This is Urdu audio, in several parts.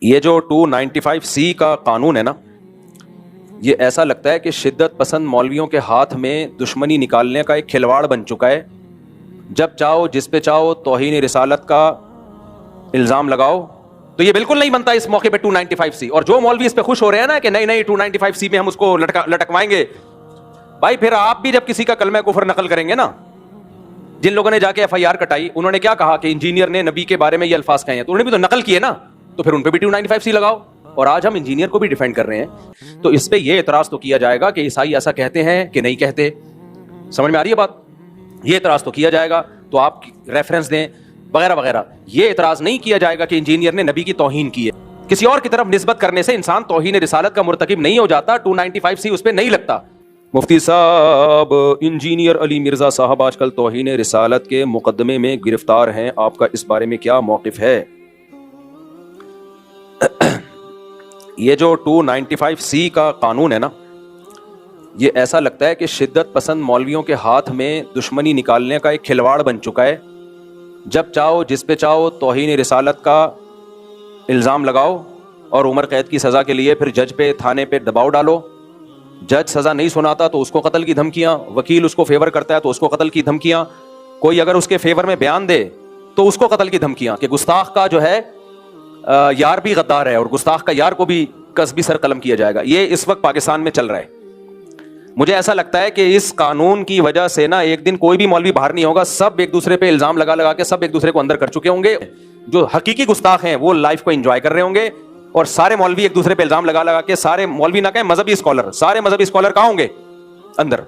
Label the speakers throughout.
Speaker 1: یہ جو 295C کا قانون ہے نا، یہ ایسا لگتا ہے کہ شدت پسند مولویوں کے ہاتھ میں دشمنی نکالنے کا ایک کھلواڑ بن چکا ہے. جب چاہو جس پہ چاہو توہین رسالت کا الزام لگاؤ. تو یہ بالکل نہیں بنتا اس موقع پہ 295C. اور جو مولوی اس پہ خوش ہو رہے ہیں نا کہ نہیں 295C میں ہم اس کو لٹکوائیں گے، بھائی پھر آپ بھی جب کسی کا کلمہ کفر نقل کریں گے نا، جن لوگوں نے جا کے FIR کٹائی انہوں نے کیا کہا کہ انجینئر نے نبی کے بارے میں یہ الفاظ کہے ہیں، تو انہوں نے بھی تو نقل کیے نا، تو پھر ان پہ بھی 295C لگاؤ. اور آج ہم انجینئر کو بھی ڈیفینڈ کر رہے ہیں، تو اس پہ یہ اعتراض تو کیا جائے گا کہ عیسائی ایسا کہتے ہیں کہ نہیں کہتے. سمجھ میں آ رہی ہے بات؟ یہ اعتراض تو کیا جائے گا، تو آپ ریفرنس دیں وغیرہ وغیرہ. یہ اعتراض نہیں کیا جائے گا کہ انجینئر نے نبی کی توہین کی ہے. کسی اور کی طرف نسبت کرنے سے انسان توہین رسالت کا مرتکب نہیں ہو جاتا. 295C اس پہ نہیں لگتا. مفتی صاحب، انجینئر علی مرزا صاحب آج کل توہین رسالت کے مقدمے میں گرفتار ہیں، آپ کا اس بارے میں کیا موقف ہے؟ یہ جو 295C کا قانون ہے نا، یہ ایسا لگتا ہے کہ شدت پسند مولویوں کے ہاتھ میں دشمنی نکالنے کا ایک کھلواڑ بن چکا ہے. جب چاہو جس پہ چاہو توہین رسالت کا الزام لگاؤ اور عمر قید کی سزا کے لیے پھر جج پہ تھانے پہ دباؤ ڈالو. جج سزا نہیں سناتا تو اس کو قتل کی دھمکیاں، وکیل اس کو فیور کرتا ہے تو اس کو قتل کی دھمکیاں، کوئی اگر اس کے فیور میں بیان دے تو اس کو قتل کی دھمکیاں، کہ گستاخ کا جو ہے یار بھی غدار ہے اور گستاخ کا یار کو بھی قصبی سر قلم کیا جائے گا. یہ اس وقت پاکستان میں چل رہا ہے. مجھے ایسا لگتا ہے کہ اس قانون کی وجہ سے نا ایک دن کوئی بھی مولوی باہر نہیں ہوگا، سب ایک دوسرے پہ الزام لگا کے سب ایک دوسرے کو اندر کر چکے ہوں گے. جو حقیقی گستاخ ہیں وہ لائف کو انجوائے کر رہے ہوں گے، اور سارے مولوی ایک دوسرے پہ الزام لگا کے، سارے مولوی نہ کہیں مذہبی اسکالر، سارے مذہبی اسکالر کہاں ہوں گے؟ اندر.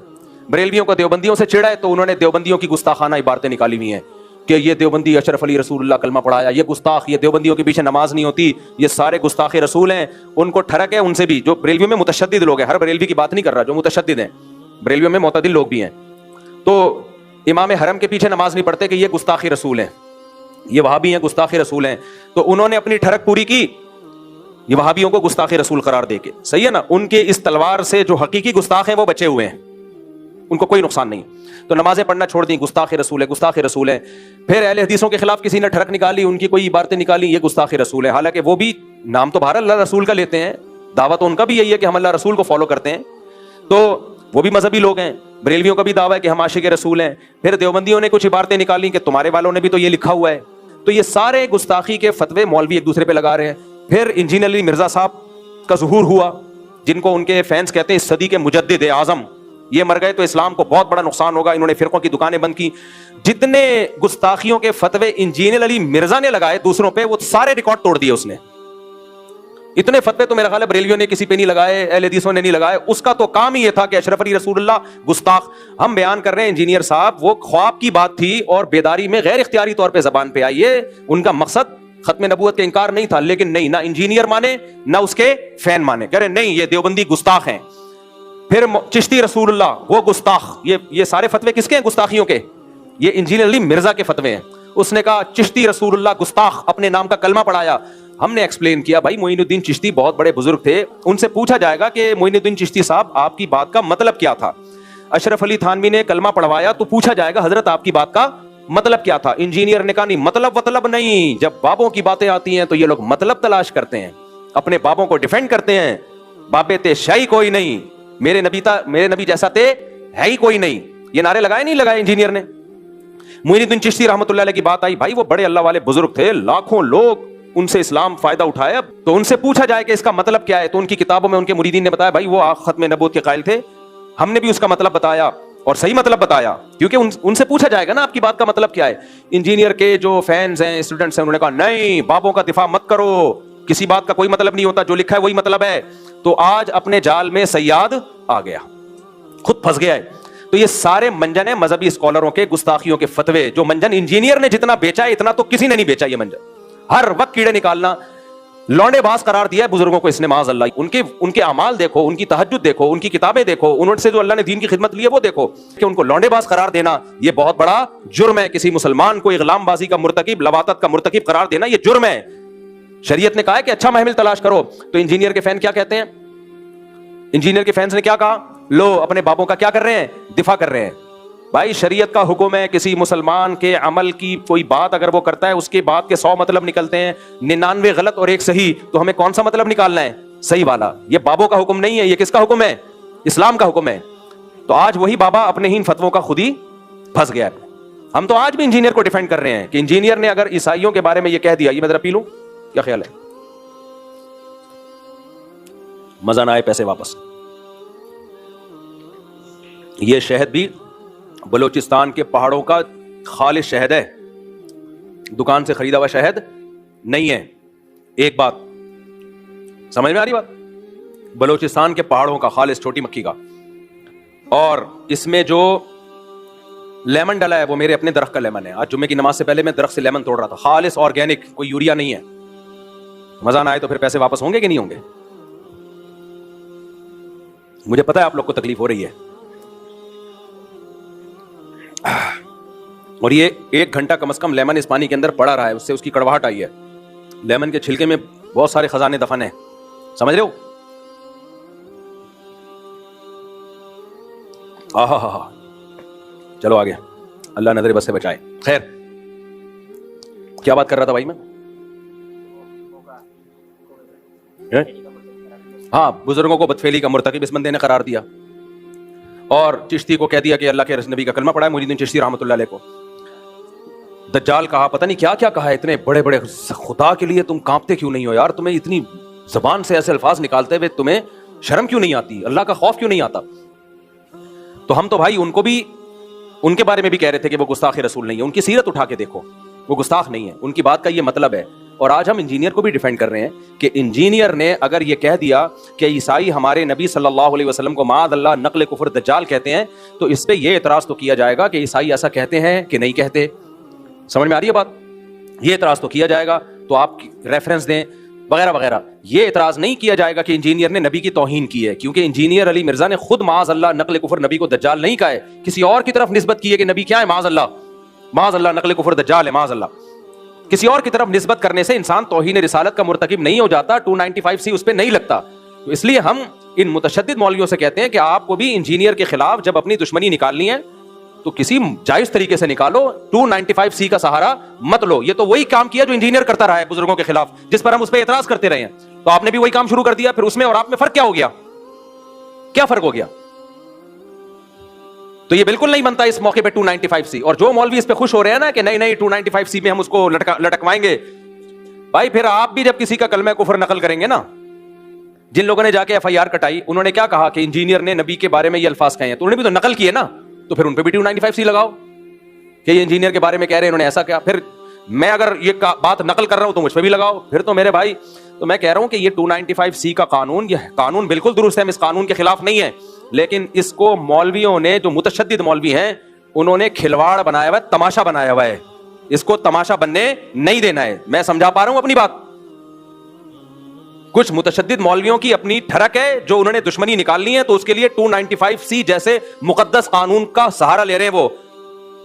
Speaker 1: بریلویوں کو دیوبندیوں سے چڑھا ہے تو انہوں نے دیوبندیوں کی گستاخانہ عبارتیں نکالی ہوئی ہیں کہ یہ دیوبندی اشرف علی رسول اللہ کلمہ پڑھایا، یہ گستاخ، یہ دیوبندیوں کے پیچھے نماز نہیں ہوتی، یہ سارے گستاخ رسول ہیں. ان کو ٹھڑک ہے ان سے بھی، جو بریلویوں میں متشدد لوگ ہیں، ہر بریلوی کی بات نہیں کر رہا، جو متشدد ہیں بریلویوں میں معتدل لوگ بھی ہیں، تو امام حرم کے پیچھے نماز نہیں پڑھتے کہ یہ گستاخی رسول ہیں، یہ وہابی ہیں گستاخی رسول ہیں. تو انہوں نے اپنی ٹھڑک پوری کی یہ وہابیوں کو گستاخی رسول قرار دے کے. صحیح ہے نا؟ ان کے اس تلوار سے جو حقیقی گستاخ ہیں وہ بچے ہوئے ہیں، ان کو کوئی نقصان نہیں. تو نمازیں پڑھنا چھوڑ دیں، گستاخ رسول ہے، گستاخ رسول ہے. پھر اہل حدیثوں کے خلاف کسی نے ٹھڑک نکالی، ان کی کوئی عبارتیں نکالی، یہ گستاخ رسول ہے. حالانکہ وہ بھی نام تو بہر اللہ رسول کا لیتے ہیں، دعویٰ تو ان کا بھی یہی ہے کہ ہم اللہ رسول کو فالو کرتے ہیں، تو وہ بھی مذہبی لوگ ہیں. بریلویوں کا بھی دعویٰ ہے کہ ہم عاشق رسول ہیں. پھر دیوبندیوں نے کچھ عبارتیں نکالی کہ تمہارے والوں نے بھی تو یہ لکھا ہوا ہے. تو یہ سارے گستاخی کے فتوے مولوی ایک دوسرے پہ لگا رہے ہیں. پھر انجینئر علی مرزا صاحب کا ظہور ہوا، جن کو ان کے فینس کہتے ہیں اس صدی کے مجدد اعظم. یہ مر گئے تو اسلام کو بہت بڑا نقصان ہوگا. انہوں نے فرقوں کی دکانیں بند کی. جتنے گستاخیوں کے فتوے انجینئر علی مرزا نے لگائے دوسروں پہ، وہ سارے ریکارڈ توڑ دیے اس نے. اتنے فتوے تو میرا خیال ہے بریلویوں نے کسی پہ نہیں لگائے، اہل حدیثوں نے نہیں لگائے. اس کا تو کام ہی یہ تھا کہ اشرف علی رسول اللہ گستاخ. ہم بیان کر رہے ہیں انجینئر صاحب، وہ خواب کی بات تھی اور بیداری میں غیر اختیاری طور پہ زبان پہ آئی ہے. ان کا مقصد ختم نبوت کا انکار نہیں تھا، لیکن نہیں، نہ انجینئر مانے نہ اس کے فین مانے، کہہ رہے نہیں یہ دیوبندی گستاخ ہیں. پھر چشتی رسول اللہ وہ گستاخ. یہ سارے فتوے کس کے ہیں؟ گستاخیوں کے. یہ انجینئر علی مرزا کے فتوے ہیں. اس نے کہا چشتی رسول اللہ گستاخ، اپنے نام کا کلمہ پڑھایا. ہم نے ایکسپلین کیا بھائی معین الدین چشتی بہت بڑے بزرگ تھے، ان سے پوچھا جائے گا کہ معین الدین چشتی صاحب آپ کی بات کا مطلب کیا تھا. اشرف علی تھانوی نے کلمہ پڑھوایا تو پوچھا جائے گا حضرت آپ کی بات کا مطلب کیا تھا. انجینئر نے کہا نہیں مطلب نہیں. جب بابوں کی باتیں آتی ہیں تو یہ لوگ مطلب تلاش کرتے ہیں، اپنے بابوں کو ڈیفینڈ کرتے ہیں. بابے تے شاہی کوئی نہیں، میرے نبی جیسا تے ہے ہی کوئی نہیں. یہ نعرے لگائے نہیں لگائے انجینئر نے. معین الدین چشتی رحمۃ اللہ علیہ کی بات آئی، بھائی وہ بڑے اللہ والے بزرگ تھے، لاکھوں لوگ ان سے اسلام فائدہ اٹھایا. تو ان سے پوچھا جائے کہ اس کا مطلب کیا ہے، تو ان کی کتابوں میں ان کے مریدین نے بتایا بھائی وہ ختم نبوت کے قائل تھے، ہم نے بھی اس کا مطلب بتایا اور صحیح مطلب بتایا، کیونکہ ان سے پوچھا جائے گا نا آپ کی بات کا مطلب کیا ہے. انجینئر کے جو فینز ہیں، اسٹوڈنٹس ہیں، انہوں نے کہا نہیں بابوں کا دفاع مت کرو، کسی بات کا کوئی مطلب نہیں ہوتا، جو لکھا ہے وہی مطلب ہے. تو آج اپنے جال میں سیاد آ گیا، خود پھنس گیا ہے. تو یہ سارے منجن ہیں مذہبی اسکالروں کے گستاخیوں کے فتوے. جو منجن انجینئر نے جتنا بیچا ہے اتنا تو کسی نے نہیں بیچا. یہ منجن ہر وقت کیڑے نکالنا، لونڈے باز قرار دیا ہے بزرگوں کو اس نے معاذ اللہ. ان کے اعمال دیکھو، ان کی تہجد دیکھو، ان کی کتابیں دیکھو، انہوں سے جو اللہ نے دین کی خدمت لی ہے وہ دیکھو، کہ ان کو لونڈے باز قرار دینا یہ بہت بڑا جرم ہے. کسی مسلمان کو اغلام بازی کا مرتکب، لواطت کا مرتکب قرار دینا یہ جرم ہے. شریعت نے کہا ہے کہ اچھا محمل تلاش کرو. تو انجینئر کے فین کیا کہتے ہیں؟ انجینئر کے فینس نے کیا کہا؟ لو اپنے بابوں کا کیا کر رہے ہیں؟ دفاع کر رہے ہیں. بھائی شریعت کا حکم ہے, کسی مسلمان کے عمل کی کوئی بات اگر وہ کرتا ہے, اس کے بات کے 100 مطلب نکلتے ہیں, 99 غلط اور 1 صحیح, تو ہمیں کون سا مطلب نکالنا ہے؟ صحیح والا. یہ بابوں کا حکم نہیں ہے, یہ کس کا حکم ہے؟ اسلام کا حکم ہے. تو آج وہی بابا اپنے ہی ان فتووں کا خود ہی پھنس گیا ہے. ہم تو آج بھی انجینئر کو ڈیفینڈ کر رہے ہیں کہ انجینئر نے اگر عیسائیوں کے بارے میں یہ کہہ دیا, یہ میں ذرا پی لوں, کیا خیال ہے؟ مزہ نہ آئے پیسے واپس. یہ شہد بھی بلوچستان کے پہاڑوں کا خالص شہد ہے, دکان سے خریدا ہوا شہد نہیں ہے. ایک بات سمجھ میں آ رہی بات؟ بلوچستان کے پہاڑوں کا خالص چھوٹی مکھی کا. اور اس میں جو لیمن ڈلا ہے وہ میرے اپنے درخت کا لیمن ہے. آج جمعے کی نماز سے پہلے میں درخت سے لیمن توڑ رہا تھا, خالص آرگینک, کوئی یوریا نہیں ہے. مزہ نہ آئے تو پھر پیسے واپس ہوں گے کہ نہیں ہوں گے؟ مجھے پتا ہے آپ لوگ کو تکلیف ہو رہی ہے. اور یہ 1 گھنٹہ کم از کم لیمن اس پانی کے اندر پڑا رہا ہے, اس سے اس کی کڑواہٹ آئی ہے. لیمن کے چھلکے میں بہت سارے خزانے دفن ہیں, سمجھ رہے ہو؟ آہا, چلو آگے, اللہ نظر بس سے بچائے. خیر, کیا بات کر رہا تھا بھائی میں؟ ہاں, بزرگوں کو بدفعلی کا مرتکب اس بندے نے قرار دیا, اور چشتی کو کہہ دیا کہ اللہ کے نبی کا کلمہ پڑھا ہے, محی الدین چشتی رحمۃ اللہ علیہ کو. دجال کہا, پتہ نہیں کیا کیا کہا ہے. اتنے بڑے بڑے, خدا کے لیے تم کانپتے کیوں نہیں ہو یار؟ تمہیں اتنی زبان سے ایسے الفاظ نکالتے ہوئے تمہیں شرم کیوں نہیں آتی؟ اللہ کا خوف کیوں نہیں آتا؟ تو ہم تو بھائی ان کو بھی, ان کے بارے میں بھی کہہ رہے تھے کہ وہ گستاخ رسول نہیں ہے. ان کی سیرت اٹھا کے دیکھو, وہ گستاخ نہیں ہے, ان کی بات کا یہ مطلب ہے. اور آج ہم انجینئر کو بھی ڈیفینڈ کر رہے ہیں کہ انجینئر نے اگر یہ کہہ دیا کہ عیسائی ہمارے نبی صلی اللہ علیہ وسلم کو معاذ اللہ نقل کفر دجال کہتے ہیں, تو اس پہ یہ اعتراض تو کیا جائے گا کہ عیسائی ایسا کہتے ہیں کہ نہیں کہتے. سمجھ میں آ رہی ہے بات؟ یہ اعتراض تو کیا جائے گا, تو آپ ریفرنس دیں وغیرہ وغیرہ. یہ اعتراض نہیں کیا جائے گا کہ انجینئر نے نبی کی توہین کی ہے, کیونکہ انجینئر علی مرزا نے خود معاذ اللہ نقل کفر نبی کو دجال نہیں کہا ہے, کسی اور کی طرف نسبت کی ہے کہ نبی کیا ہے, معاذ اللہ نقل کفر دجال ہے, معاذ اللہ. کسی اور کی طرف نسبت کرنے سے انسان توہین رسالت کا مرتکب نہیں ہو جاتا, 295C اس پہ نہیں لگتا. تو اس لیے ہم ان متشدد مولویوں سے کہتے ہیں کہ آپ کو بھی انجینئر کے خلاف جب اپنی دشمنی نکالنی ہے تو کسی جائز طریقے سے نکالو, 295C کا سہارا مت لو. یہ تو وہی کام کیا جو انجینئر کرتا رہا ہے بزرگوں کے خلاف, جس پر ہم اس پہ اعتراض کرتے رہے ہیں. تو آپ نے بھی وہی کام شروع کر دیا, پھر اس میں اور آپ میں فرق کیا ہو گیا؟ کیا فرق ہو گیا؟ تو یہ بالکل نہیں بنتا اس موقع پہ 295C. اور جو مولوی اس پہ خوش ہو رہے ہیں نا کہ نہیں 295C میں ہم اس کو لٹکوائیں گے, بھائی پھر آپ بھی جب کسی کا کلمہ کفر نقل کریں گے نا, جن لوگوں نے جا کے FIR کٹائی, انہوں نے کیا کہا کہ انجینئر نے نبی کے بارے میں یہ الفاظ کہے ہیں, تو انہوں نے بھی تو نقل کیے نا, تو پھر ان پہ بھی 295C لگاؤ کہ یہ انجینئر کے بارے میں کہہ رہے ہیں, انہوں نے ایسا کیا. پھر میں اگر یہ بات نقل کر رہا ہوں تو مجھ پہ بھی لگاؤ. پھر تو میرے بھائی, تو میں کہہ رہا ہوں کہ یہ 295C کا قانون, یہ قانون بالکل درست ہے, ہم اس قانون کے خلاف نہیں ہے, لیکن اس کو مولویوں نے, جو متشدد مولوی ہیں, انہوں نے کھلواڑ بنایا ہوا ہے, تماشا بنایا ہوا ہے. اس کو تماشا بننے نہیں دینا ہے. میں سمجھا پا رہا ہوں اپنی بات؟ کچھ متشدد مولویوں کی اپنی ٹھڑک ہے, جو انہوں نے دشمنی نکالنی ہے, تو اس کے لیے 295C جیسے مقدس قانون کا سہارا لے رہے ہیں. وہ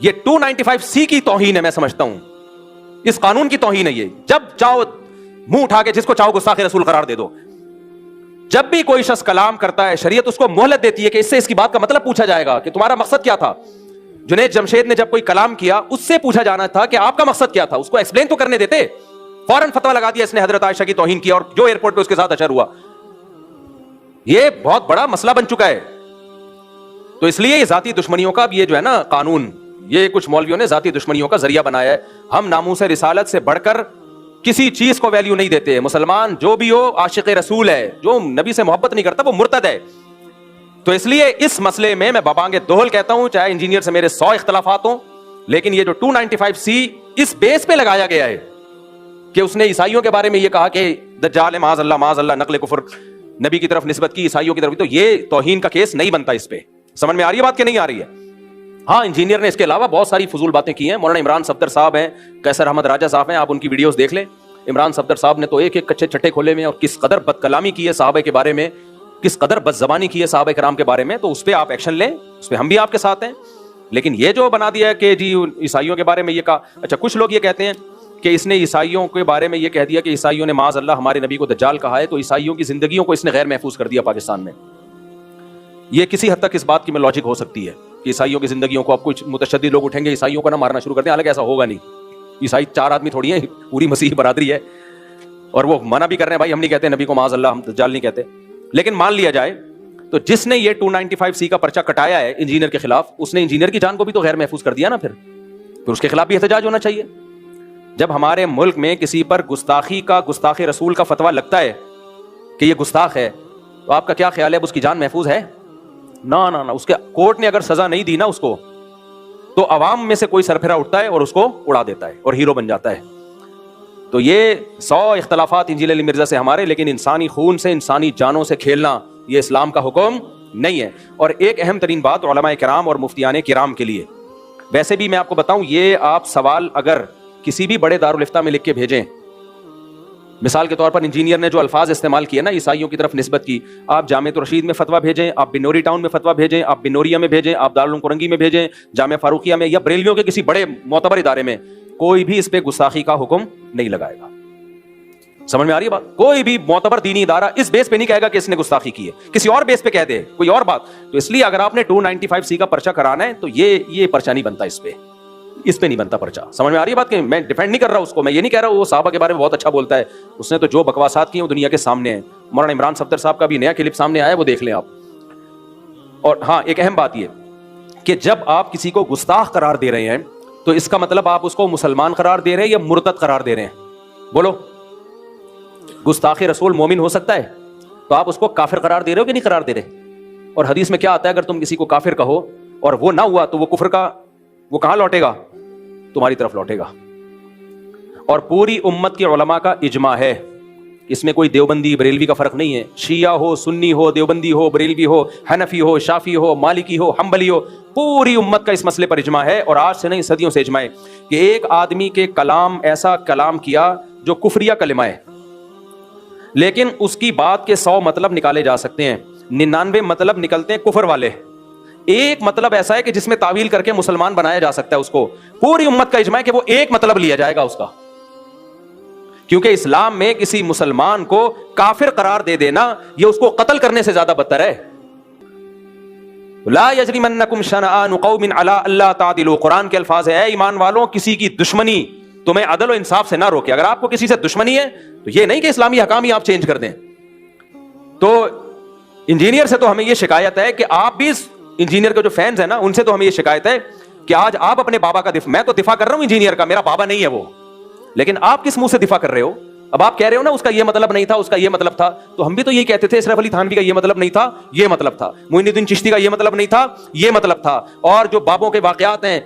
Speaker 1: یہ 295C کی توہین ہے, میں سمجھتا ہوں اس قانون کی توہین ہے. یہ جب چاہو منہ اٹھا کے جس کو چاہو گستاخ رسول قرار دے دو. جب بھی کوئی شخص کلام کرتا ہے, شریعت اس کو مہلت دیتی ہے کہ اس سے اس کی بات کا مطلب پوچھا جائے گا کہ تمہارا مقصد کیا تھا. جنید جمشید نے جب کوئی کلام کیا, اس سے پوچھا جانا تھا کہ آپ کا مقصد کیا تھا, اس کو ایکسپلین تو کرنے دیتے. فوراً فتویٰ لگا دیا اس نے حضرت عائشہ کی توہین کی, اور جو ایئرپورٹ پہ اس کے ساتھ اشر ہوا. یہ بہت بڑا مسئلہ بن چکا ہے. تو اس لیے یہ ذاتی دشمنیوں کا یہ جو ہے نا قانون, یہ کچھ مولویوں نے ذاتی دشمنیوں کا ذریعہ بنایا ہے. ہم ناموس رسالت سے بڑھ کر کسی چیز کو ویلیو نہیں دیتے. مسلمان جو بھی ہو عاشق رسول ہے, جو نبی سے محبت نہیں کرتا وہ مرتد ہے. تو اس لیے اس مسئلے میں بابانگ دوہل کہتا ہوں, چاہے انجینئر سے میرے 100 اختلافات ہوں, لیکن یہ جو 295C اس بیس پہ لگایا گیا ہے کہ اس نے عیسائیوں کے بارے میں یہ کہا کہ دجال معاذ اللہ نقل کفر نبی کی طرف نسبت کی, عیسائیوں کی طرف, تو یہ توہین کا کیس نہیں بنتا اس پہ. سمجھ میں آ رہی ہے بات کہ نہیں آ رہی ہے؟ ہاں, انجینئر نے اس کے علاوہ بہت ساری فضول باتیں کی ہیں. مولانا عمران صفدر صاحب ہیں, قیصر احمد راجہ صاحب ہیں, آپ ان کی ویڈیوز دیکھ لیں. عمران صفدر صاحب نے تو ایک کچے چٹے کھولے میں, اور کس قدر بد کلامی کی ہے صحابہ کے بارے میں, کس قدر بد زبانی کی ہے صحابہ کرام کے بارے میں. تو اس پہ آپ ایکشن لیں, اس پہ ہم بھی آپ کے ساتھ ہیں. لیکن یہ جو بنا دیا ہے کہ جی عیسائیوں کے بارے میں یہ کہا, اچھا کچھ لوگ یہ کہتے ہیں کہ اس نے عیسائیوں کے بارے میں یہ کہہ دیا کہ عیسائیوں نے معاذ اللہ ہمارے نبی کو دجال کہا ہے, تو عیسائیوں کی زندگیوں کو اس نے غیر محفوظ کر دیا پاکستان میں. یہ کسی حد تک اس بات کی میں لاجک ہو سکتی ہے, کہ عیسائیوں کی زندگیوں کو اب کچھ متشدد لوگ اٹھیں گے, عیسائیوں کو نہ مارنا شروع کر دیں, حالانکہ ایسا ہوگا نہیں. عیسائی 4 آدمی تھوڑی ہیں, پوری مسیحی برادری ہے, اور وہ منع بھی کر رہے ہیں بھائی, ہم نہیں کہتے نبی کو معاذ اللہ, ہم دجال نہیں کہتے. لیکن مان لیا جائے تو جس نے یہ 295C کا پرچہ کٹایا ہے انجینئر کے خلاف, اس نے انجینئر کی جان کو بھی تو غیر محفوظ کر دیا نا. پھر اس کے خلاف بھی احتجاج ہونا چاہیے. جب ہمارے ملک میں کسی پر گستاخی رسول کا فتویٰ لگتا ہے کہ یہ گستاخ ہے, تو آپ کا کیا خیال ہے, اب اس کی جان محفوظ ہے؟ نہ, اس کے کورٹ نے اگر سزا نہیں دی نا اس کو, تو عوام میں سے کوئی سرپھرا اٹھتا ہے اور اس کو اڑا دیتا ہے اور ہیرو بن جاتا ہے. تو یہ 100 اختلافات انجیل علی مرزا سے ہمارے, لیکن انسانی خون سے, انسانی جانوں سے کھیلنا یہ اسلام کا حکم نہیں ہے. اور ایک اہم ترین بات علماء کرام اور مفتیان کرام کے لیے, ویسے بھی میں آپ کو بتاؤں, یہ آپ سوال اگر کسی بھی بڑے دارالفتہ میں لکھ کے بھیجیں, مثال کے طور پر انجینئر نے جو الفاظ استعمال کیے نا عیسائیوں کی طرف نسبت کی, آپ جامع الرشید میں فتویٰ بھیجیں, آپ بنوری ٹاؤن میں فتویٰ بھیجیں, آپ بنوریہ میں بھیجیں, آپ دارالعلوم کرنگی میں بھیجیں, جامعہ فاروقیہ میں, یا بریلویوں کے کسی بڑے معتبر ادارے میں, کوئی بھی اس پہ گستاخی کا حکم نہیں لگائے گا. سمجھ میں آ رہی ہے بات؟ کوئی بھی معتبر دینی ادارہ اس بیس پہ نہیں کہے گا کہ اس نے گستاخی کی ہے, کسی اور بیس پہ کہہ دے کوئی اور بات. تو اس لیے اگر آپ نے 295C کا پرچہ کرانا ہے تو یہ پرچہ نہیں بنتا, اس پہ نہیں بنتا پرچہ. سمجھ میں آ رہی ہے بات؟ کہ میں ڈیفینڈ نہیں کر رہا اس کو, میں یہ نہیں کہہ رہا وہ صحابہ کے بارے میں بہت اچھا بولتا ہے, اس نے تو جو بکواسات کی ہیں وہ دنیا کے سامنے ہیں. مولانا عمران صفدر صاحب کا بھی نیا کلپ سامنے آیا ہے, وہ دیکھ لیں آپ. اور ہاں, ایک اہم بات یہ کہ جب آپ کسی کو گستاخ قرار دے رہے ہیں تو اس کا مطلب آپ اس کو مسلمان قرار دے رہے ہیں یا مرتد قرار دے رہے ہیں؟ بولو. گستاخ رسول مومن ہو سکتا ہے, تو آپ اس کو کافر قرار دے رہے ہو کہ نہیں قرار دے رہے؟ اور حدیث میں کیا آتا ہے, اگر تم کسی کو کافر کہو اور وہ نہ ہوا تو وہ کفر کا وہ کہاں لوٹے گا؟ تمہاری طرف لوٹے گا. اور پوری امت کے علماء کا اجماع ہے, اس میں کوئی دیوبندی بریلوی کا فرق نہیں ہے, شیعہ ہو, سنی ہو, دیوبندی ہو, بریلوی ہو, حنفی ہو, شافعی ہو, مالکی ہو, حنبلی ہو, پوری امت کا اس مسئلے پر اجماع ہے. اور آج سے نہیں صدیوں سے اجماع ہے کہ ایک آدمی کے کلام ایسا کلام کیا جو کفریہ کلمہ ہے, لیکن اس کی بات کے 100 مطلب نکالے جا سکتے ہیں, 99 مطلب نکلتے ہیں کفر والے. ایک مطلب ایسا ہے کہ جس میں تعویل کر کے مسلمان بنایا جا سکتا ہے اس کو. پوری امت کا اجماع ہے کہ وہ ایک مطلب لیا جائے گا اس کا, کیونکہ اسلام میں کسی مسلمان کو کافر قرار دے دینا یہ اس کو قتل کرنے سے زیادہ بدتر ہے. لا یجرمنکم شنآن قوم علی الا تعدلوا, قرآن کے الفاظ ہے, اے ایمان والوں کسی کی دشمنی تمہیں عدل و انصاف سے نہ روکے. اگر آپ کو کسی سے دشمنی ہے تو یہ نہیں کہ اسلامی حکام ہی آپ چینج کر دیں. تو انجینئر سے تو ہمیں یہ شکایت ہے کہ آپ بھی انجینئر کے جو فینز ہیں نا, ان سے تو ہمیں یہ شکایت ہے کہ آج آپ اپنے بابا کا میں تو دفاع کر رہا ہوں انجینئر کا, میرا بابا نہیں ہے وہ, لیکن آپ کس منہ سے دفاع کر رہے ہو؟ اب آپ کہہ رہے ہو نا اس کا یہ مطلب نہیں تھا, اس کا یہ مطلب تھا, تو ہم بھی تو یہی کہتے تھے اشرف علی تھانوی کا یہ مطلب نہیں تھا, یہ مطلب تھا, معین الدین چشتی کا یہ مطلب نہیں تھا, یہ مطلب تھا. اور جو بابوں کے واقعات ہیں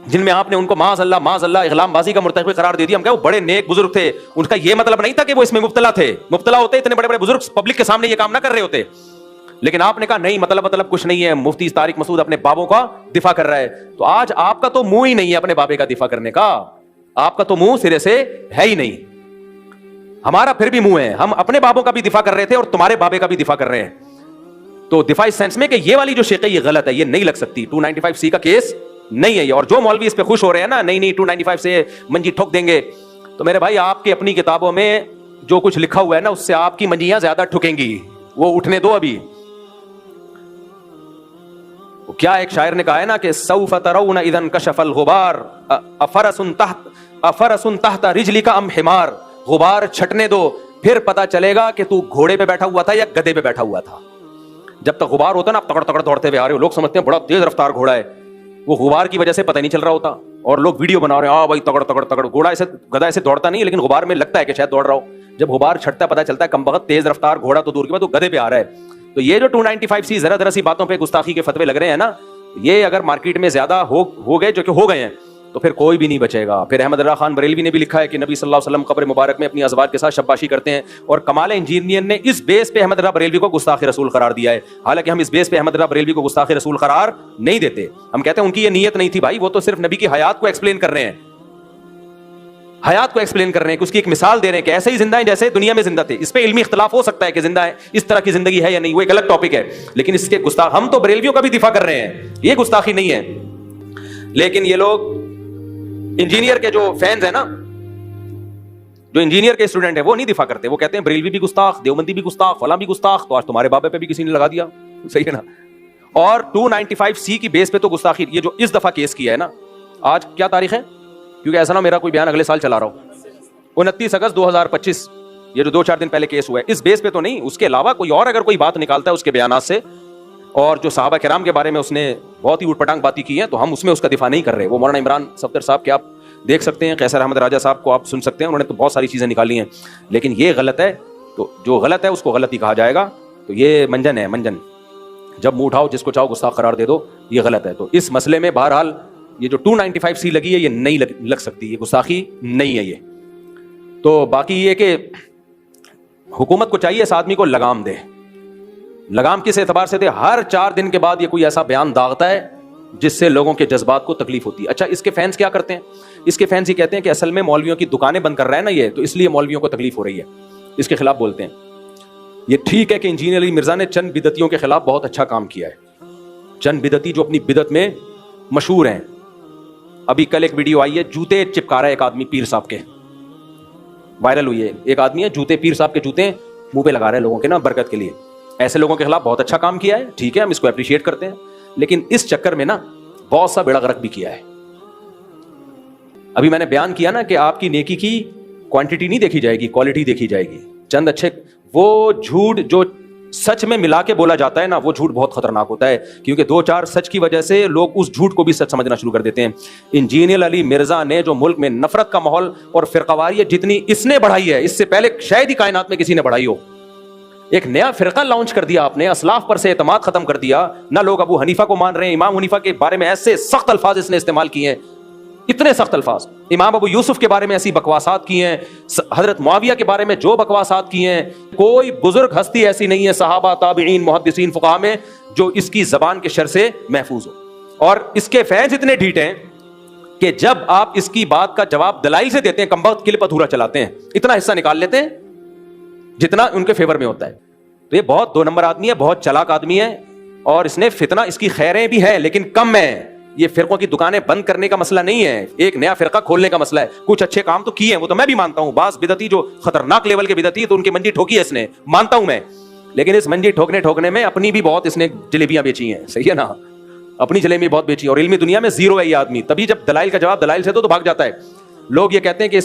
Speaker 1: جن میں آپ نے ان کو معاذ اللہ اغلام بازی کا مرتکب قرار دے دیا, ہم کہا وہ بڑے نیک بزرگ تھے, ان کا یہ مطلب نہیں تھا کہ وہ اس میں مبتلا تھے. مبتلا ہوتے اتنے بڑے بڑے بزرگ پبلک کے سامنے یہ کام نہ کر رہے ہوتے, لیکن آپ نے کہا نہیں مطلب کچھ نہیں ہے, مفتی طارق مسعود اپنے بابوں کا دفاع کر رہا ہے. تو آج آپ کا تو منہ ہی نہیں ہے اپنے بابے کا دفاع کرنے کا, آپ کا تو منہ سرے سے ہے ہی نہیں. ہمارا پھر بھی منہ ہے, ہم اپنے بابوں کا بھی دفاع کر رہے تھے اور تمہارے بابے کا بھی دفاع کر رہے ہیں. تو دفاع اس سینس میں کہ یہ والی جو شیخ ہے یہ غلط ہے, یہ نہیں لگ سکتی, 295C کا کیس نہیں ہے یہ. اور جو مولوی اس پہ خوش ہو رہے ہیں نا, نہیں 295 سے منجی ٹھوک دیں گے, تو میرے بھائی آپ کی اپنی کتابوں میں جو کچھ لکھا ہوا ہے نا اس سے آپ کی منجیاں زیادہ ٹھکیں گی, وہ اٹھنے دو. ابھی کیا ایک شاعر نے کہا ہے نا کہ سوف ترون اذا انکشف الغبار افرس تحت رجلک ام حمار, غبار چھٹنے دو پھر پتا چلے گا کہ تو گھوڑے پہ بیٹھا ہوا تھا یا گدھے پہ بیٹھا ہوا تھا. جب تک غبار ہوتا نا آپ تکڑ دوڑتے ہوئے آ رہے ہو, لوگ سمجھتے ہیں بڑا تیز رفتار گھوڑا ہے, وہ غبار کی وجہ سے پتہ نہیں چل رہا ہوتا, اور لوگ ویڈیو بنا رہے ہیں بھائی تگڑ گھوڑا ایسے گدھا ایسے دوڑتا نہیں, لیکن غبار میں لگتا ہے کہ شاید دوڑ رہا ہو. جب غبار چھٹتا ہے پتہ چلتا ہے کم بخت تیز رفتار گھوڑا تو دور کی بات وہ گدھے پہ آ رہا ہے. تو یہ جو 295C ذرا سی باتوں پہ گستاخی کے فتوے لگ رہے ہیں نا, یہ اگر مارکیٹ میں زیادہ ہو گئے, جو کہ ہو گئے ہیں, تو پھر کوئی بھی نہیں بچے گا. پھر احمد اللہ خان بریلوی نے بھی لکھا ہے کہ نبی صلی اللہ علیہ وسلم قبر مبارک میں اپنی ازواج کے ساتھ شباشی کرتے ہیں, اور کمال انجینئر نے اس بیس پہ احمد اللہ بریلوی کو گستاخ رسول قرار دیا ہے. حالانکہ ہم اس بیس پہ احمد اللہ بریلوی کو گستاخ رسول قرار نہیں دیتے, ہم کہتے ہیں ان کی یہ نیت نہیں تھی بھائی, وہ تو صرف نبی کی حیات کو ایکسپلین کر رہے ہیں, حیات کو ایکسپلین کر رہے ہیں, کہ اس کی ایک مثال دے رہے ہیں کہ ایسے ہی زندہ ہیں جیسے دنیا میں زندہ تھے. اس پہ علمی اختلاف ہو سکتا ہے کہ زندہ ہے اس طرح کی زندگی ہے یا نہیں, وہ ایک الگ ٹاپک ہے, لیکن اس کے گستاخ ہم تو بریلویوں کا بھی دفاع کر رہے ہیں, یہ گستاخی نہیں ہے. لیکن یہ لوگ انجینئر کے جو فینز ہیں نا, جو انجینئر کے اسٹوڈنٹ ہیں, وہ نہیں دفاع کرتے, وہ کہتے ہیں بریلوی بھی گستاخ, دیوبندی بھی گستاخ, فلاں بھی گستاخ. تو آج تمہارے بابے پہ بھی کسی نے لگا دیا, صحیح ہے نا. اور 295C کی بیس پہ تو گستاخی, یہ جو اس دفعہ کیس کیا ہے نا, آج کیا تاریخ ہے, کیونکہ ایسا نہ میرا کوئی بیان اگلے سال چلا رہا ہو, 29 اگست 2025, یہ جو 2-4 دن پہلے کیس ہوا ہے, اس بیس پہ تو نہیں, اس کے علاوہ کوئی اور اگر کوئی بات نکالتا ہے اس کے بیانات سے, اور جو صحابہ کرام کے بارے میں اس نے بہت ہی اوٹ پٹانگ باتیں کی ہیں, تو ہم اس میں اس کا دفاع نہیں کر رہے. وہ مولانا عمران صفدر صاحب کے آپ دیکھ سکتے ہیں, قیصر احمد راجہ صاحب کو آپ سن سکتے ہیں, انہوں نے تو بہت ساری چیزیں نکالی ہیں, لیکن یہ غلط ہے, تو جو غلط ہے اس کو غلط ہی کہا جائے گا. تو یہ منجن ہے, منجن, جب منہ اٹھاؤ جس کو چاہو گستاخ قرار دے دو, یہ غلط ہے. تو اس مسئلے میں بہرحال یہ جو 295C لگی ہے یہ نہیں لگ سکتی, یہ گستاخی نہیں ہے یہ. تو باقی یہ کہ حکومت کو چاہیے اس آدمی کو لگام دے. لگام کس اعتبار سے دے؟ ہر 4 دن کے بعد یہ کوئی ایسا بیان داغتا ہے جس سے لوگوں کے جذبات کو تکلیف ہوتی ہے. اچھا, اس کے فینس کیا کرتے ہیں؟ اس کے فینس یہ کہتے ہیں کہ اصل میں مولویوں کی دکانیں بند کر رہا ہے نا یہ, تو اس لیے مولویوں کو تکلیف ہو رہی ہے, اس کے خلاف بولتے ہیں. یہ ٹھیک ہے کہ انجینئر علی مرزا نے چند بدعتیوں کے خلاف بہت اچھا کام کیا ہے, چند بدعتی جو اپنی بدعت میں مشہور ہیں. ابھی کل ایک ویڈیو آئی ہے, جوتے چپکا رہا ہے ایک آدمی پیر صاحب کے, وائرل ہوئی ہے. ایک آدمی ہے جوتے, پیر صاحب کے جوتے منہ پہ لگا رہے ہیں لوگوں کے نا برکت کے لیے. ایسے لوگوں کے خلاف بہت اچھا کام کیا ہے, ٹھیک ہے, ہم اس کو اپریشیٹ کرتے ہیں, لیکن اس چکر میں نا بہت سا بیڑا غرق بھی کیا ہے. ابھی میں نے بیان کیا نا کہ آپ کی نیکی کی کوانٹٹی نہیں دیکھی جائے گی, کوالٹی دیکھی جائے گی. چند اچھے, وہ جھوٹ جو سچ میں ملا کے بولا جاتا ہے نا, وہ جھوٹ بہت خطرناک ہوتا ہے, کیونکہ 2-4 سچ کی وجہ سے لوگ اس جھوٹ کو بھی سچ سمجھنا شروع کر دیتے ہیں. انجینئر علی مرزا نے جو ملک میں نفرت کا ماحول اور فرقواریت جتنی اس نے بڑھائی ہے, اس سے پہلے شاید ہی کائنات میں کسی نے بڑھائی ہو. ایک نیا فرقہ لانچ کر دیا آپ نے, اسلاف پر سے اعتماد ختم کر دیا. نہ لوگ ابو حنیفہ کو مان رہے ہیں, امام حنیفہ کے بارے میں ایسے سخت الفاظ اس نے استعمال کیے ہیں, اتنے سخت الفاظ. امام ابو یوسف کے بارے میں ایسی بکواسات کی ہیں, حضرت معاویہ کے بارے میں جو بکواسات کی ہیں. کوئی بزرگ ہستی ایسی نہیں ہے صحابہ, تابعین, محدثین, فقہاء میں جو اس کی زبان کے شر سے محفوظ ہو. اور اس کے فیض اتنے ڈھیٹ ہیں کہ جب آپ اس کی بات کا جواب دلائل سے دیتے ہیں, کمبخت کلپ ادھورا چلاتے ہیں, اتنا حصہ نکال لیتے ہیں جتنا ان کے فیور میں ہوتا ہے. تو یہ بہت 2 نمبر آدمی ہے, بہت چلاک آدمی ہے, اور اس نے فتنہ, اس کی خیریں بھی ہیں لیکن کم ہیں. یہ فرقوں کی دکانیں بند کرنے کا مسئلہ نہیں ہے, ایک نیا فرقہ کھولنے کا مسئلہ ہے. کچھ اچھے کام تو کیے ہیں, وہ تو میں بھی مانتا ہوں. بعض بدعتی جو خطرناک لیول کے بدعتی ہے تو ان کی منجی ٹھوکی ہے اس نے, مانتا ہوں میں, لیکن اس منجی ٹھوکنے میں اپنی بھی بہت اس نے جلیبیاں بیچی ہیں, صحیح ہے نا, اپنی جلیبی بہت بیچی. اور علمی دنیا میں زیرو ہے یہ آدمی, تبھی جب دلائل کا جواب دلائل سے تو بھاگ جاتا ہے. لوگ یہ کہتے ہیں کہ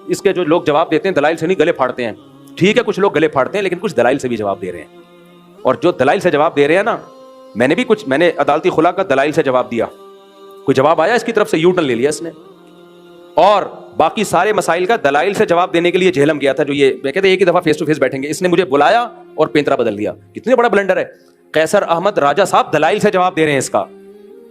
Speaker 1: اس کے جو لوگ جواب دیتے ہیں دلائل سے نہیں, گلے پھاڑتے ہیں. ٹھیک ہے, کچھ لوگ گلے پھاڑتے ہیں, لیکن کچھ دلائل سے بھی جواب دے رہے ہیں. اور جو دلائل سے جواب دے رہے ہیں نا, میں نے عدالتی خلا کا دلائل سے جواب دیا, کوئی جواب آیا اس کی طرف سے, یو ٹرن لے لیا اس نے. اور باقی سارے مسائل کا دلائل سے جواب دینے کے لیے جہلم گیا تھا, جو یہ میں کہتے ہیں ایک ہی دفعہ فیس ٹو فیس بیٹھیں گے, اس نے مجھے بلایا اور پینترا بدل دیا. کتنے بڑا بلنڈر ہے. قیصر احمد راجہ صاحب دلائل سے جواب دے رہے ہیں اس کا,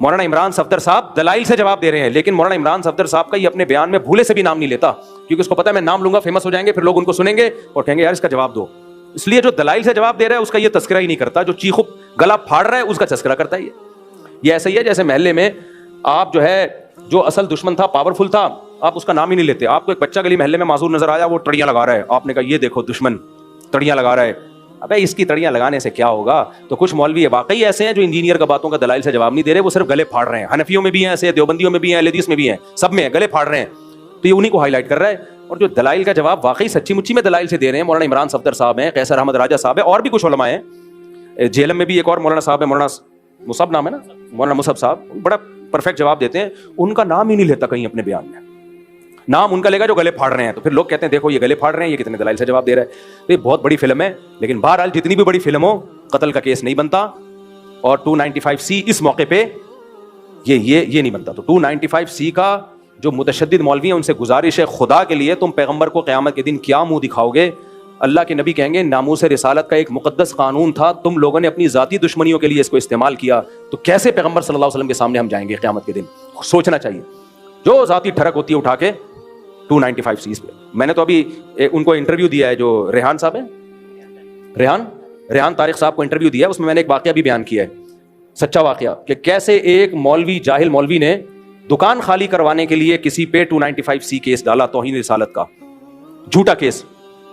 Speaker 1: مولانا عمران صفدر صاحب دلائل سے جواب دے رہے ہیں, لیکن مولانا عمران صفدر صاحب کا یہ اپنے بیان میں بھولے سے بھی نام نہیں لیتا, کیونکہ اس کو پتا ہے میں نام لوں گا فیمس ہو جائیں گے, پھر لوگ ان کو سنیں گے اور کہیں گے یار اس کا جواب دو. اس لیے جو دلائل سے جواب دے رہا ہے اس کا یہ تذکرہ ہی نہیں کرتا, جو چیخو گلا پھاڑ رہا ہے اس کا تذکرہ کرتا ہے. یہ ایسا ہی ہے جیسے محلے میں آپ جو ہے, جو اصل دشمن تھا, پاورفل تھا, آپ اس کا نام ہی نہیں لیتے. آپ کو ایک بچہ گلی محلے میں معذور نظر آیا, وہ تڑیاں لگا رہا ہے, آپ نے کہا یہ دیکھو دشمن تڑیاں لگا رہا ہے. ابے اس کی تڑیاں لگانے سے کیا ہوگا. تو کچھ مولوی واقعی ایسے ہیں جو انجینئر کا باتوں کا دلائل سے جواب نہیں دے رہے, وہ صرف گلے پھاڑ رہے ہیں. حنفیوں میں بھی ہیں ایسے, دیوبندیوں میں بھی ہیں, اہل حدیث میں بھی ہیں, سب میں گلے پھاڑ رہے ہیں. تو یہ انہیں کو ہائی لائٹ کر رہا ہے. اور جو دلائل کا جواب واقعی سچی مچی میں دلائل سے دے رہے ہیں, مولانا عمران صفدر صاحب ہیں, قیصر احمد راجہ صاحب ہیں, اور بھی کچھ علماء ہیں. جہلم میں بھی ایک اور مولانا صاحب ہے, مولانا مصعب نام ہے نا, مولانا مصعب صاحب, بڑا پرفیکٹ جواب دیتے ہیں. ان کا نام ہی نہیں لیتا کہیں اپنے بیان میں, نام ان کا لے گا جو گلے پھاڑ رہے ہیں. تو پھر لوگ کہتے ہیں دیکھو یہ گلے پھاڑ رہے ہیں, یہ کتنے دلائل سے جواب دے رہا ہے. تو یہ بہت بڑی فلم ہے, لیکن بہرحال جتنی بھی بڑی فلم ہو, قتل کا کیس نہیں بنتا, اور 295C اس موقع پہ یہ نہیں بنتا. تو 295C کا جو متشدد مولوی ہیں ان سے گزارش ہے, خدا کے لیے تم پیغمبر کو قیامت کے دن کیا منہ دکھاؤ گے. اللہ کے نبی کہیں گے ناموس رسالت کا ایک مقدس قانون تھا, تم لوگوں نے اپنی ذاتی دشمنیوں کے لیے اس کو استعمال کیا, تو کیسے پیغمبر صلی اللہ علیہ وسلم کے سامنے ہم جائیں گے قیامت کے دن. سوچنا چاہیے. جو ذاتی ٹھڑک ہوتی ہے اٹھا کے 295C پہ. میں نے تو ابھی ان کو انٹرویو دیا ہے, جو ریحان صاحب ہیں, ریحان طارق صاحب کو انٹرویو دیا ہے, اس میں نے ایک واقعہ بھی بیان کیا ہے, سچا واقعہ, کہ کیسے ایک مولوی, جاہل مولوی نے دکان خالی کروانے کے لیے کسی پہ 295C کیس ڈالا, توہین رسالت کا جھوٹا کیس,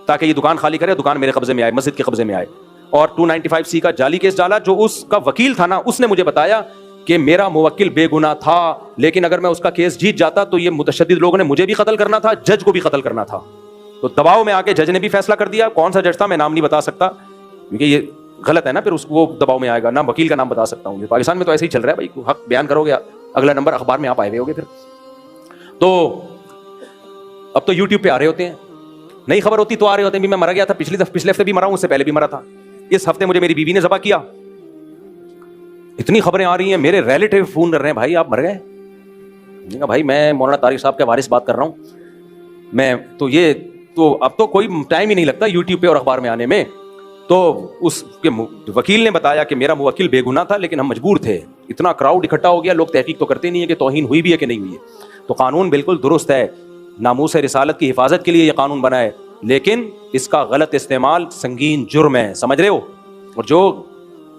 Speaker 1: تاکہ یہ دکان خالی کرے, دکان میرے قبضے میں آئے, مسجد کے قبضے میں آئے. اور 295C کا جعلی کیس ڈالا. جو اس کا وکیل تھا نا, اس نے مجھے بتایا کہ میرا موکل بے گناہ تھا, لیکن اگر میں اس کا کیس جیت جاتا تو یہ متشدد لوگوں نے مجھے بھی قتل کرنا تھا, جج کو بھی قتل کرنا تھا. تو دباؤ میں آ کے جج نے بھی فیصلہ کر دیا. کون سا جج تھا میں نام نہیں بتا سکتا, کیونکہ یہ غلط ہے نا, پھر اس کو دباؤ میں آئے گا, نہ وکیل کا نام بتا سکتا ہوں. پاکستان میں تو ایسے ہی چل رہا ہے بھائی, حق بیان کرو گے اگلا نمبر اخبار میں آپ آئے ہوئے ہوگے. پھر تو اب تو یوٹیوب پہ آ رہے ہوتے ہیں, نئی خبر ہوتی تو آ رہے ہوتے ہیں, بھی میں مرا گیا تھا پچھلے ہفتے بھی مرا ہوں, اس سے پہلے بھی مرا تھا, اس ہفتے مجھے میری بیوی نے ذبح کیا. اتنی خبریں آ رہی ہیں, میرے ریلیٹیو فون کر رہے ہیں, بھائی آپ مر گئے. میں نے کہا بھای میں مولانا طارق صاحب کے وارث بات کر رہا ہوں, میں تو یہ تو اب تو کوئی ٹائم ہی نہیں لگتا یوٹیوب پہ اور اخبار میں آنے میں. تو اس کے وکیل نے بتایا کہ میرا موکل بے گناہ تھا لیکن ہم مجبور تھے, اتنا کراؤڈ اکٹھا ہو گیا, لوگ تحقیق تو کرتے نہیں ہے کہ توہین ہوئی بھی ہے کہ نہیں ہوئی ہے. تو قانون بالکل درست ہے, ناموس رسالت کی حفاظت کے لیے یہ قانون بنا ہے, لیکن اس کا غلط استعمال سنگین جرم ہے, سمجھ رہے ہو. اور جو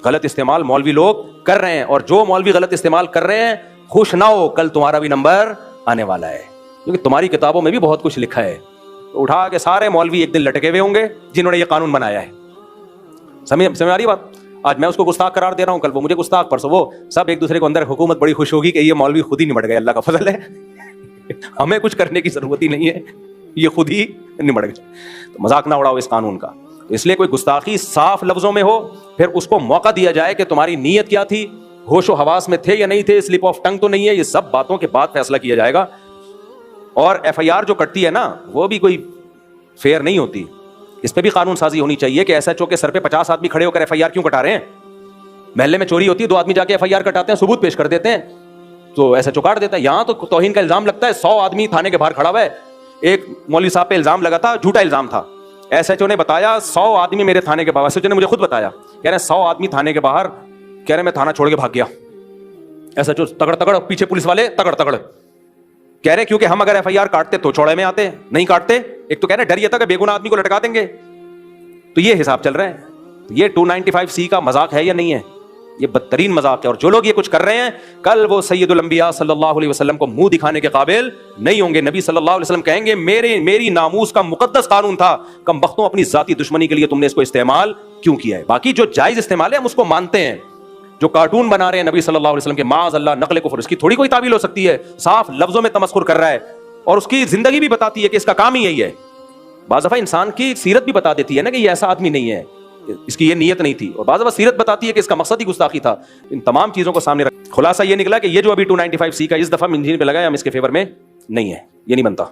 Speaker 1: غلط استعمال مولوی لوگ کر رہے ہیں, اور جو مولوی غلط استعمال کر رہے ہیں, خوش نہ ہو, کل تمہارا بھی نمبر آنے والا ہے, کیونکہ تمہاری کتابوں میں بھی بہت کچھ لکھا ہے. تو اٹھا کے سارے مولوی ایک دن لٹکے ہوئے ہوں گے جنہوں نے یہ قانون بنایا ہے. سمجھ آ رہی بات. آج میں اس کو گستاخ قرار دے رہا ہوں, کل وہ مجھے گستاخ, پرسوں وہ, سب ایک دوسرے کو اندر حکومت بڑی خوش ہوگی کہ یہ مولوی خود ہی نمٹ گئے, اللہ کا فضل ہے, ہمیں کچھ کرنے کی ضرورت ہی نہیں ہے, یہ خود ہی نمٹ گئے. تو مذاق نہ اڑاؤ اس قانون کا. اس لیے کوئی گستاخی صاف لفظوں میں ہو, پھر اس کو موقع دیا جائے کہ تمہاری نیت کیا تھی, ہوش و حواس میں تھے یا نہیں تھے, سلپ آف ٹنگ تو نہیں ہے, یہ سب باتوں کے بعد فیصلہ کیا جائے گا. اور ایف آئی آر جو کٹتی ہے نا, وہ بھی کوئی فیئر نہیں ہوتی, اس پہ بھی قانون سازی ہونی چاہیے کہ ایسا چوکے سر پہ 50 آدمی کھڑے ہو کر ایف آئی آر کیوں کٹا رہے ہیں. محلے میں چوری ہوتی ہے, 2 آدمی جا کے ایف آئی آر کٹاتے ہیں, ثبوت پیش کر دیتے ہیں, تو ایسا چوکاٹ دیتا ہے. یہاں تو توہین کا الزام لگتا ہے, 100 آدمی تھانے کے باہر کھڑا ہوا ہے. ایک مولوی صاحب پہ الزام لگا تھا, جھوٹا الزام تھا, ایس ایچ او نے بتایا 100 آدمی میرے تھانے کے باہر, ایس ایچ او نے مجھے خود بتایا, کہہ رہے 100 آدمی تھانے کے باہر, کہہ رہے میں تھانہ چھوڑ کے بھاگ گیا. ایس ایچ او تگڑ, پیچھے پولیس والے تگڑ, کہہ رہے کیونکہ ہم اگر ایف آئی آر کاٹتے تو چوڑے میں آتے, نہیں کاٹتے. ایک تو کہہ رہے ڈر یہ تھا کہ بے گناہ آدمی کو لٹکا دیں گے. تو یہ حساب چل رہا ہے. یہ 295C کا مذاق ہے یا نہیں ہے؟ یہ بدترین مذاق ہے. اور جو لوگ یہ کچھ کر رہے ہیں, کل وہ سید الانبیاء صلی اللہ علیہ وسلم کو منہ دکھانے کے قابل نہیں ہوں گے. نبی صلی اللہ علیہ وسلم کہیں گے میری ناموس کا مقدس قانون تھا, کم بختوں اپنی ذاتی دشمنی کے لیے تم نے اس کو استعمال کیوں کیا ہے. باقی جو جائز استعمال ہے ہم اس کو مانتے ہیں. جو کارٹون بنا رہے ہیں نبی صلی اللہ علیہ وسلم کے, معاذ اللہ, نقل کفر, اس کی تھوڑی کوئی تعویل ہو سکتی ہے. صاف لفظوں میں تمسخر کر رہا ہے, اور اس کی زندگی بھی بتاتی ہے کہ اس کا کام ہی یہی ہے. بعض دفعہ انسان کی سیرت بھی بتا دیتی ہے نا کہ یہ ایسا آدمی نہیں ہے, اس کی یہ نیت نہیں تھی, اور بعض دفعہ سیرت بتاتی ہے کہ اس کا مقصد ہی گستاخی تھا. ان تمام چیزوں کو سامنے رکھ, خلاصہ یہ نکلا کہ یہ جو ابھی 295C کا اس دفعہ انجین پہ لگا ہے, ہم اس کے فیور میں نہیں ہے, یہ نہیں بنتا.